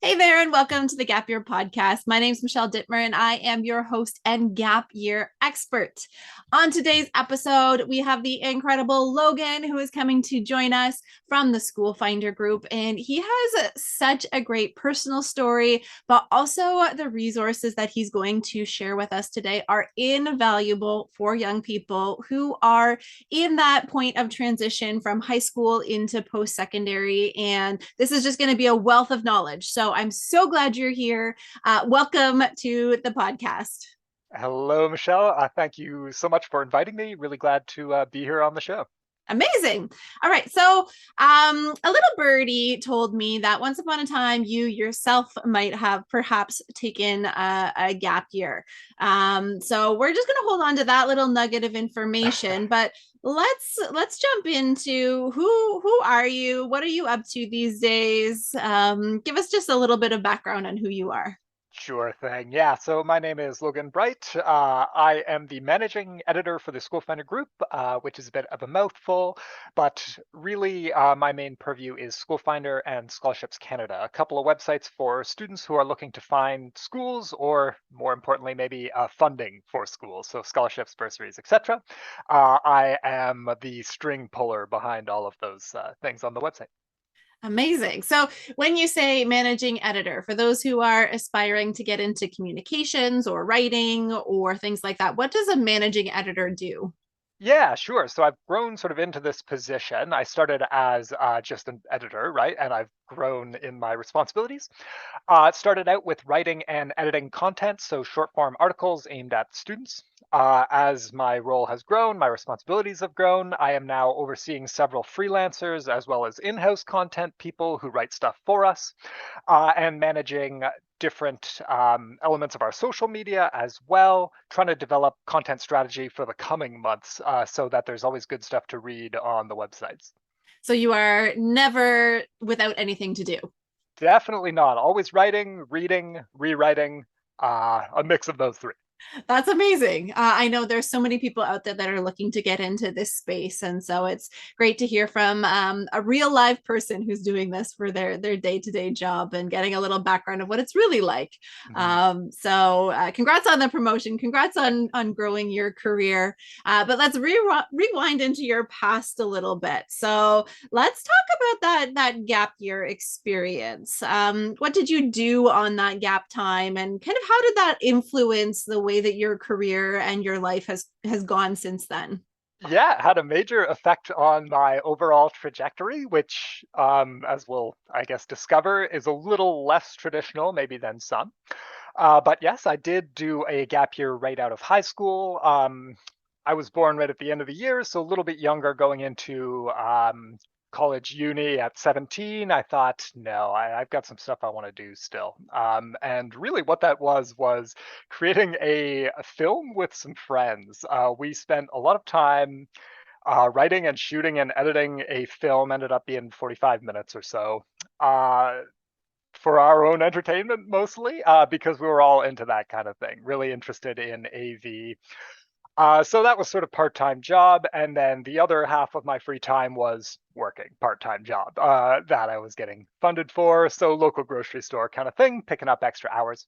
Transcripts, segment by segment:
Hey there, and welcome to the Gap Year Podcast. My name is Michelle Dittmer, and I am your host and Gap Year expert. On today's episode, we have the incredible Logan, who is coming to join us from the SchoolFinder group. And he has such a great personal story, but also the resources that he's going to share with us today are invaluable for young people who are in that point of transition from high school into post secondary. And this is just going to be a wealth of knowledge. So I'm so glad you're here. Welcome to the podcast. Hello, Michelle. Thank you so much for inviting me. Really glad to be here on the show. Amazing. All right. So, a little birdie told me that once upon a time, you yourself might have perhaps taken a gap year. So we're just going to hold on to that little nugget of information. But let's jump into who are you? What are you up to these days? Give us just a little bit of background on who you are. Sure thing. Yeah, so my name is Logan Bright. I am the managing editor for the SchoolFinder group, which is a bit of a mouthful, but really my main purview is SchoolFinder and Scholarships Canada, a couple of websites for students who are looking to find schools or, more importantly, maybe funding for schools, so scholarships, bursaries, etc. I am the string puller behind all of those things on the website. Amazing. So, when you say managing editor, for those who are aspiring to get into communications or writing or things like that, what does a managing editor do? Yeah, sure. So I've grown sort of into this position. I started as just an editor, right? And I've grown in my responsibilities. It started out with writing and editing content, so short form articles aimed at students. As my role has grown, my responsibilities have grown. I am now overseeing several freelancers as well as in house content people who write stuff for us and managing different elements of our social media as well, trying to develop content strategy for the coming months so that there's always good stuff to read on the websites. So, you are never without anything to do. Definitely not. Always writing, reading, rewriting, a mix of those three. That's amazing. I know there's so many people out there that are looking to get into this space, and so it's great to hear from a real live person who's doing this for their day to day job and getting a little background of what it's really like. Mhm. Congrats on the promotion. Congrats on growing your career. But let's rewind into your past a little bit. So let's talk about that gap year experience. What did you do on that gap time, and kind of how did that influence the way that your career and your life has gone since then? Yeah, it had a major effect on my overall trajectory, which, as we'll, I guess, discover, is a little less traditional, maybe than some. But yes, I did do a gap year right out of high school. I was born right at the end of the year, so a little bit younger going into college uni at 17. I thought, no, I've got some stuff I want to do still. And really, what that was creating a film with some friends. We spent a lot of time writing and shooting and editing a film, ended up being 45 minutes or so. For our own entertainment mostly, because we were all into that kind of thing, really interested in AV. So that was sort of part-time job, and then the other half of my free time was working part-time job that I was getting funded for. So local grocery store kind of thing, picking up extra hours.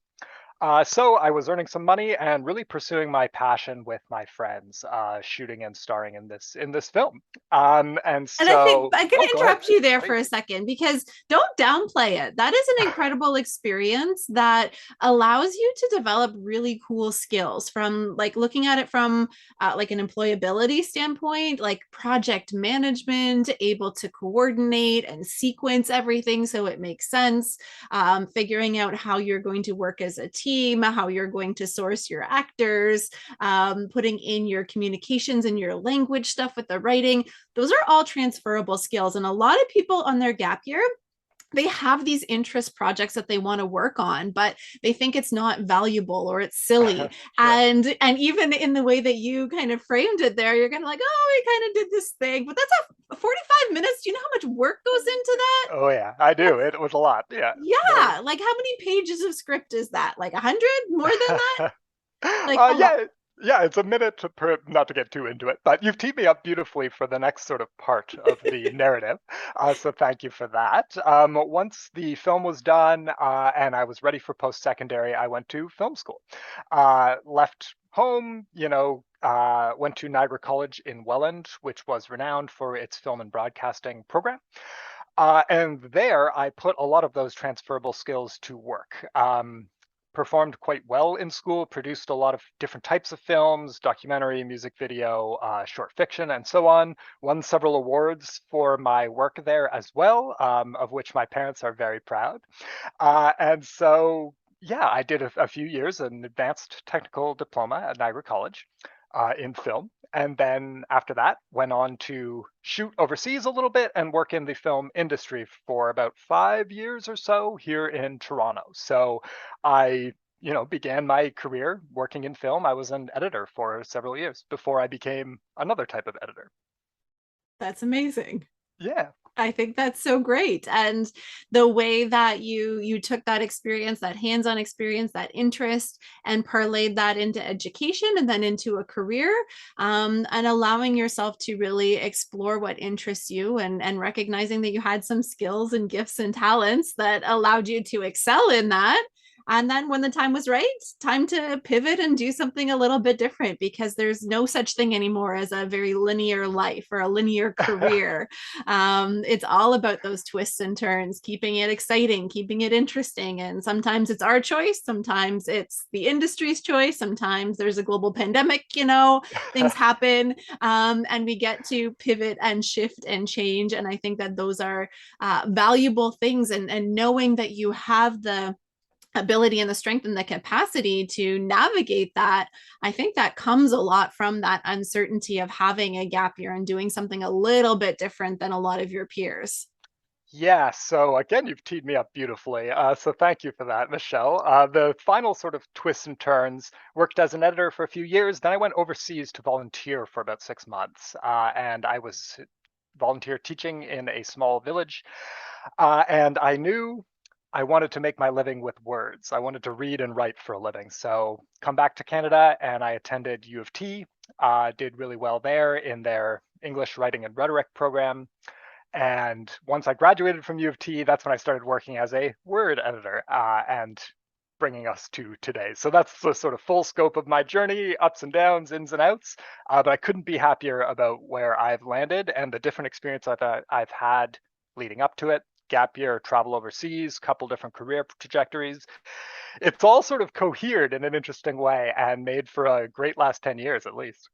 So I was earning some money and really pursuing my passion with my friends, shooting and starring in this film. And And I think so, I'm going oh, to go ahead. interrupt you there for Please. a second because don't downplay it. That is an incredible experience that allows you to develop really cool skills from like looking at it from like an employability standpoint, like project management, able to coordinate and sequence everything so it makes sense, figuring out how you're going to work as a team, how you're going to source your actors, putting in your communications and your language stuff with the writing. Those are all transferable skills. And a lot of people on their gap year, they have these interest projects that they want to work on, but they think it's not valuable or it's silly. Sure. And even in the way that you kind of framed it there, you're kind of like, oh, we kind of did this thing, but that's a 45 minutes. Do you know how much work goes into that? Oh yeah, I do. That's It was a lot. Yeah. No. yeah. Like how many pages of script is that? Like 100 more than that? Like a lot. Yeah, Yeah, it's a minute per, not to get too into it, but you've teed me up beautifully for the next sort of part of the narrative. So thank you for that. Once the film was done and I was ready for post-secondary, I went to film school. Left home, went to Niagara College in Welland, which was renowned for its film and broadcasting program. And there, I put a lot of those transferable skills to work. Performed quite well in school, produced a lot of different types of films, documentary, music video, short fiction, and so on. Won several awards for my work there as well, of which my parents are very proud. And so, yeah, I did a few years an advanced technical diploma at Niagara College in film. And then after that, went on to shoot overseas a little bit and work in the film industry for about 5 years or so here in Toronto. So I, began my career working in film. I was an editor for several years before I became another type of editor. That's amazing. Yeah. I think that's so great. And the way that you took that experience, that hands-on experience, that interest, and parlayed that into education and then into a career, and allowing yourself to really explore what interests you, and recognizing that you had some skills and gifts and talents that allowed you to excel in that. And then when the time was right, time to pivot and do something a little bit different, because there's no such thing anymore as a very linear life or a linear career. It's all about those twists and turns, keeping it exciting, keeping it interesting. And sometimes it's our choice, sometimes it's the industry's choice, sometimes there's a global pandemic, things happen, and we get to pivot and shift and change. And I think that those are valuable things. And knowing that you have the ability and the strength and the capacity to navigate that, I think that comes a lot from that uncertainty of having a gap year and doing something a little bit different than a lot of your peers. Yeah, so again, you've teed me up beautifully. So thank you for that, Michelle. The final sort of twists and turns, worked as an editor for a few years. Then I went overseas to volunteer for about 6 months. And I was volunteer teaching in a small village. And I knew I wanted to make my living with words. I wanted to read and write for a living. So come back to Canada and I attended U of T, did really well there in their English writing and rhetoric program. And once I graduated from U of T, that's when I started working as a Word editor and bringing us to today. So that's the sort of full scope of my journey, ups and downs, ins and outs. But I couldn't be happier about where I've landed and the different experience I've had leading up to it. Gap year, travel overseas, couple different career trajectories. It's all sort of cohered in an interesting way and made for a great last 10 years at least.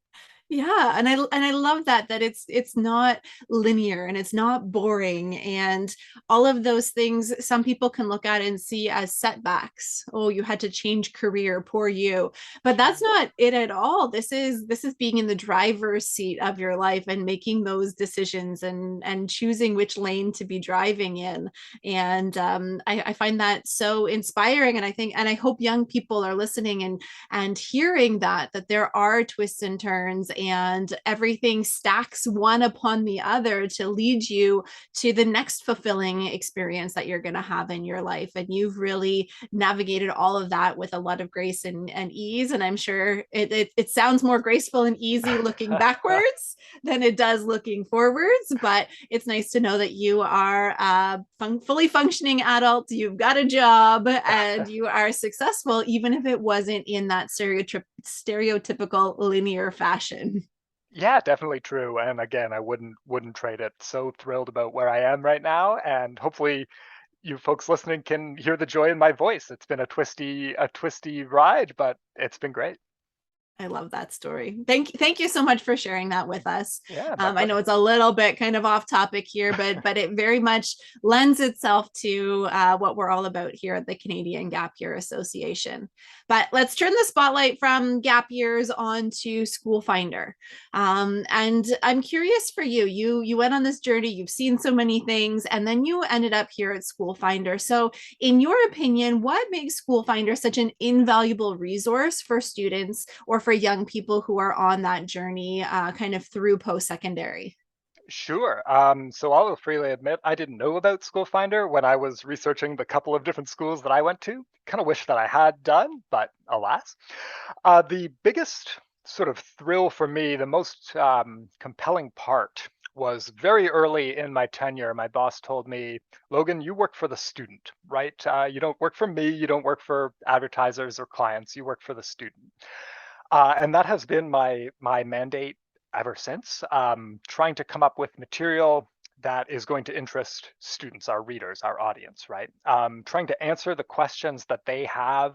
Yeah, and I love that it's not linear and it's not boring, and all of those things some people can look at and see as setbacks. Oh, you had to change career, poor you. But that's not it at all. This is being in the driver's seat of your life and making those decisions, and choosing which lane to be driving in. And I find that so inspiring, and I hope young people are listening and hearing that there are twists and turns, and everything stacks one upon the other to lead you to the next fulfilling experience that you're going to have in your life. And you've really navigated all of that with a lot of grace and ease. And I'm sure it sounds more graceful and easy looking backwards than it does looking forwards. But it's nice to know that you are a fully functioning adult, you've got a job, and you are successful, even if it wasn't in that stereotypical linear fashion. Yeah, definitely true. And again, I wouldn't trade it. So thrilled about where I am right now, and hopefully you folks listening can hear the joy in my voice. It's been a twisty ride, but it's been great. I love that story. Thank you so much for sharing that with us. Yeah, my I know pleasure. it's a little bit kind of off topic here, but it very much lends itself to what we're all about here at the Canadian Gap Year Association. But let's turn the spotlight from gap years on to SchoolFinder. And I'm curious for you. You went on this journey. You've seen so many things, and then you ended up here at SchoolFinder. So, in your opinion, what makes SchoolFinder such an invaluable resource for students or for young people who are on that journey kind of through post-secondary? Sure. So I'll freely admit I didn't know about SchoolFinder when I was researching the couple of different schools that I went to. Kind of wish that I had done, but alas. The biggest sort of thrill for me, the most compelling part was very early in my tenure. My boss told me, Logan, you work for the student, right? You don't work for me, you don't work for advertisers or clients, you work for the student. And that has been my mandate ever since, trying to come up with material that is going to interest students, our readers, our audience, right? Trying to answer the questions that they have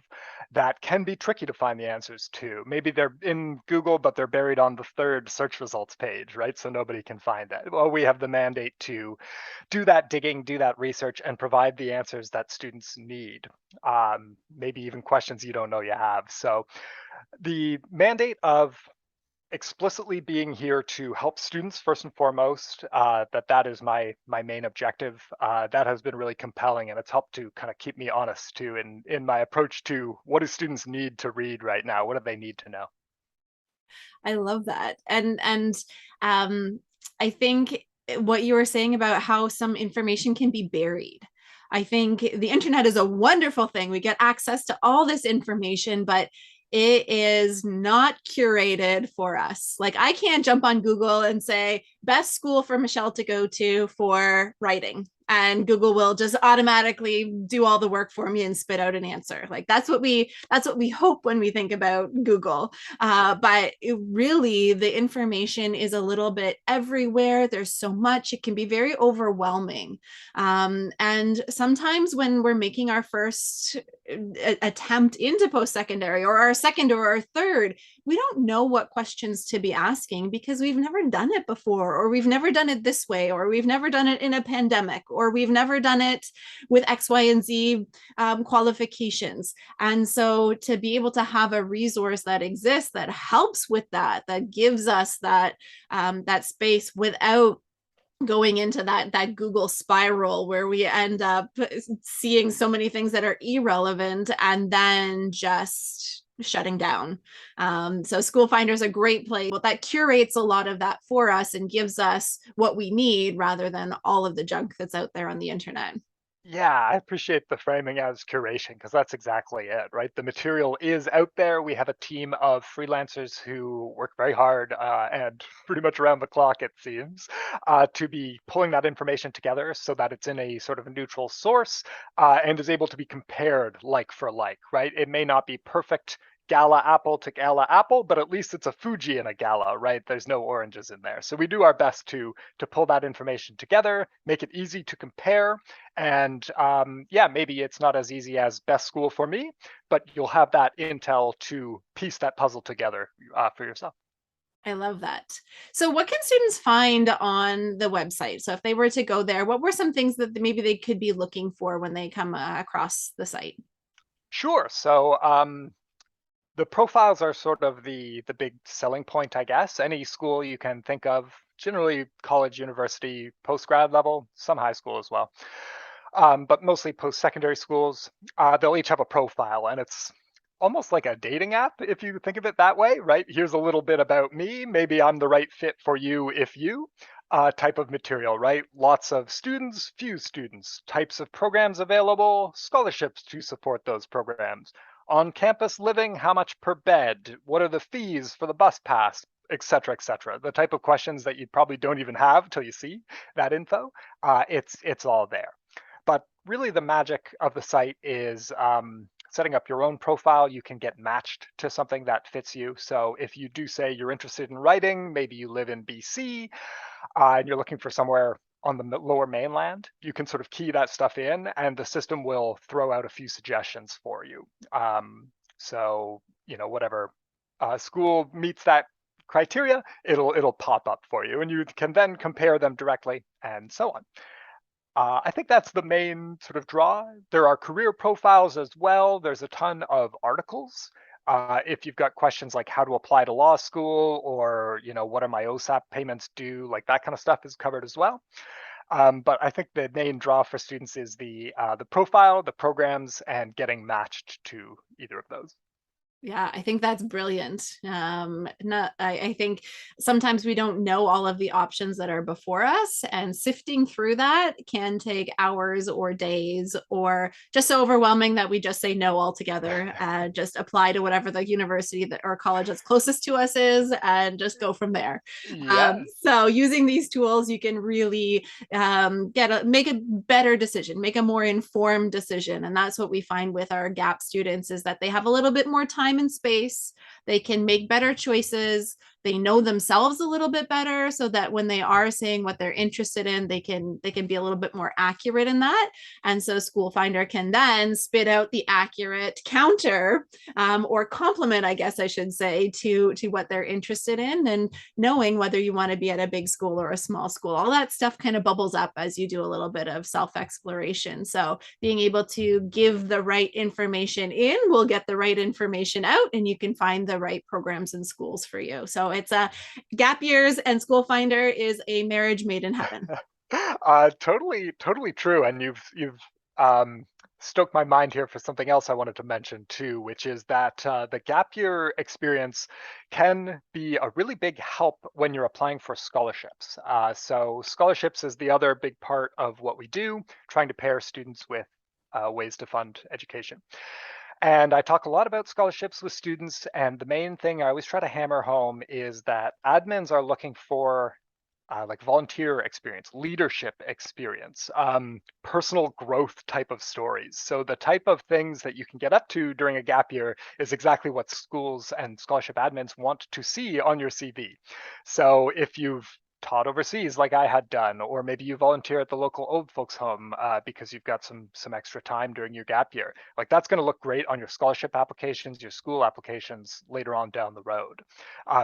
that can be tricky to find the answers to. Maybe they're in Google, but they're buried on the third search results page, right? So nobody can find that. Well, we have the mandate to do that digging, do that research, and provide the answers that students need. Maybe even questions you don't know you have. So the mandate of explicitly being here to help students first and foremost, that is my main objective. That has been really compelling, and it's helped to kind of keep me honest too in my approach to what do students need to read right now? What do they need to know? I love that. And I think what you were saying about how some information can be buried. I think the internet is a wonderful thing. We get access to all this information, but it is not curated for us. Like, I can't jump on Google and say best school for Michelle to go to for writing, and Google will just automatically do all the work for me and spit out an answer. Like, that's what we hope when we think about Google. But really, the information is a little bit everywhere. There's so much; it can be very overwhelming. And sometimes when we're making our first attempt into post-secondary, or our second or our third, we don't know what questions to be asking because we've never done it before, or we've never done it this way, or we've never done it in a pandemic, or we've never done it with X, Y, and Z qualifications. And so to be able to have a resource that exists that helps with that, that gives us that space without going into that Google spiral where we end up seeing so many things that are irrelevant and then just shutting down. So SchoolFinder is a great place that curates a lot of that for us and gives us what we need rather than all of the junk that's out there on the internet. Yeah, I appreciate the framing as curation because that's exactly it, right? The material is out there. We have a team of freelancers who work very hard and pretty much around the clock, it seems, to be pulling that information together so that it's in a sort of a neutral source and is able to be compared like for like, right? It may not be perfect gala apple to gala apple, but at least it's a Fuji in a gala, right? There's no oranges in there. So we do our best to pull that information together, make it easy to compare, and yeah, maybe it's not as easy as best school for me, but you'll have that intel to piece that puzzle together for yourself. I love that. So what can students find on the website? So if they were to go there, what were some things that maybe they could be looking for when they come across the site? Sure. So the profiles are sort of the big selling point, I guess. Any school you can think of, generally college, university, post-grad level, some high school as well. But mostly post-secondary schools, they'll each have a profile, and it's almost like a dating app if you think of it that way, right? Here's a little bit about me. Maybe I'm the right fit for you if you type of material, right? Lots of students, few students, types of programs available, scholarships to support those programs. On campus living, how much per bed? What are the fees for the bus pass? Et cetera, et cetera. The type of questions that you probably don't even have till you see that info. It's all there. But really, the magic of the site is setting up your own profile. You can get matched to something that fits you. So if you do say you're interested in writing, maybe you live in BC and you're looking for somewhere on the lower mainland, you can sort of key that stuff in and the system will throw out a few suggestions for you. So, whatever school meets that criteria, it'll pop up for you and you can then compare them directly and so on. I think that's the main sort of draw. There are career profiles as well. There's a ton of articles. If you've got questions like how to apply to law school or, what are my OSAP payments due, like that kind of stuff is covered as well. But I think the main draw for students is the profile, the programs, and getting matched to either of those. Yeah, I think that's brilliant. I think sometimes we don't know all of the options that are before us, and sifting through that can take hours or days, or just so overwhelming that we just say no altogether. Just apply to whatever the university that or college that's closest to us is, and just go from there. Yes. So using these tools, you can really make a better decision, make a more informed decision, and that's what we find with our gap students is that they have a little bit more time and space. They can make better choices. They know themselves a little bit better, so that when they are saying what they're interested in, they can be a little bit more accurate in that. And so SchoolFinder can then spit out the accurate counter, or complement, I guess I should say, to what they're interested in, and knowing whether you want to be at a big school or a small school. All that stuff kind of bubbles up as you do a little bit of self exploration. So being able to give the right information in will get the right information out, and you can find the right programs and schools for you. So it's a gap years and SchoolFinder is a marriage made in heaven. Totally true. And you've stoked my mind here for something else I wanted to mention too, which is that the gap year experience can be a really big help when you're applying for scholarships. So scholarships is the other big part of what we do, trying to pair students with ways to fund education. And I talk a lot about scholarships with students, and the main thing I always try to hammer home is that admins are looking for like volunteer experience, leadership experience, personal growth type of stories. So the type of things that you can get up to during a gap year is exactly what schools and scholarship admins want to see on your CV. So if you've taught overseas like I had done, or maybe you volunteer at the local old folks home because you've got some extra time during your gap year, like that's going to look great on your scholarship applications, your school applications later on down the road.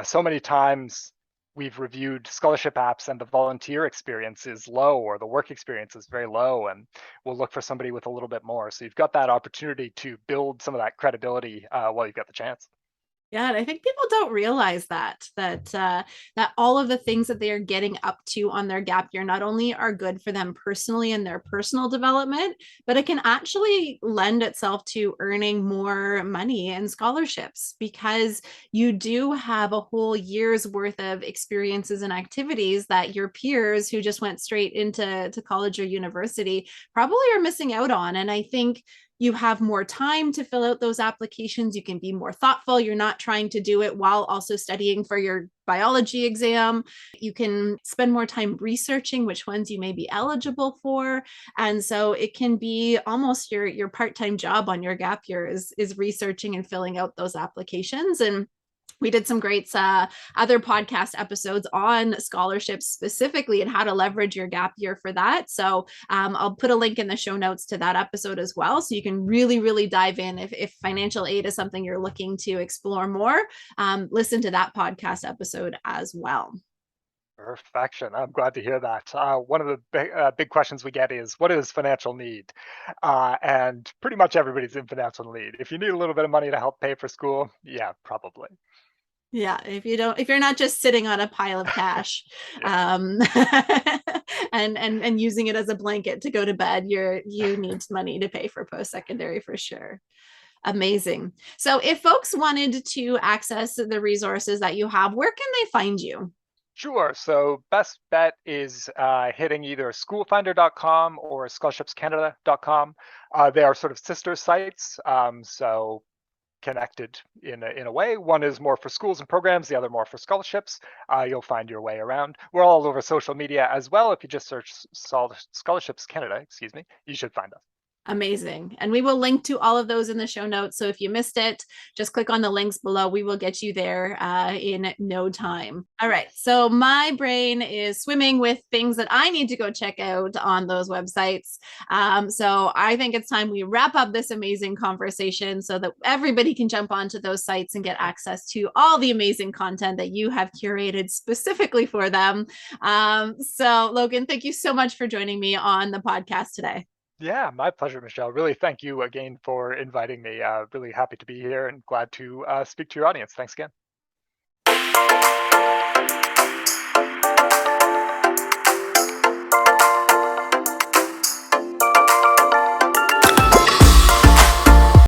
So many times we've reviewed scholarship apps and the volunteer experience is low, or the work experience is very low, and we'll look for somebody with a little bit more. So you've got that opportunity to build some of that credibility while you've got the chance. Yeah, and I think people don't realize that all of the things that they are getting up to on their gap year not only are good for them personally and their personal development, but it can actually lend itself to earning more money in scholarships, because you do have a whole year's worth of experiences and activities that your peers who just went straight into college or university probably are missing out on. And I think you have more time to fill out those applications. You can be more thoughtful. You're not trying to do it while also studying for your biology exam. You can spend more time researching which ones you may be eligible for. And so it can be almost your part-time job on your gap year is researching and filling out those applications. And we did some great other podcast episodes on scholarships specifically and how to leverage your gap year for that. So I'll put a link in the show notes to that episode as well. So you can really, really dive in. If financial aid is something you're looking to explore more, listen to that podcast episode as well. Perfection. I'm glad to hear that. One of the big questions we get is, what is financial need? And pretty much everybody's in financial need. If you need a little bit of money to help pay for school, yeah, probably. Yeah, if you're not just sitting on a pile of cash, Yeah. and using it as a blanket to go to bed, you need money to pay for post-secondary for sure. Amazing. So if folks wanted to access the resources that you have, where can they find you? Sure. So best bet is hitting either schoolfinder.com or scholarshipscanada.com. They are sort of sister sites, so connected in a way. One is more for schools and programs, the other more for scholarships. You'll find your way around. We're all over social media as well. If you just search Scholarships Canada, excuse me, you should find us. Amazing. And we will link to all of those in the show notes. So if you missed it, just click on the links below. We will get you there in no time. All right. So my brain is swimming with things that I need to go check out on those websites. So I think it's time we wrap up this amazing conversation so that everybody can jump onto those sites and get access to all the amazing content that you have curated specifically for them. So Logan, thank you so much for joining me on the podcast today. Yeah, my pleasure, Michelle. Really thank you again for inviting me. Really happy to be here and glad to speak to your audience. Thanks again.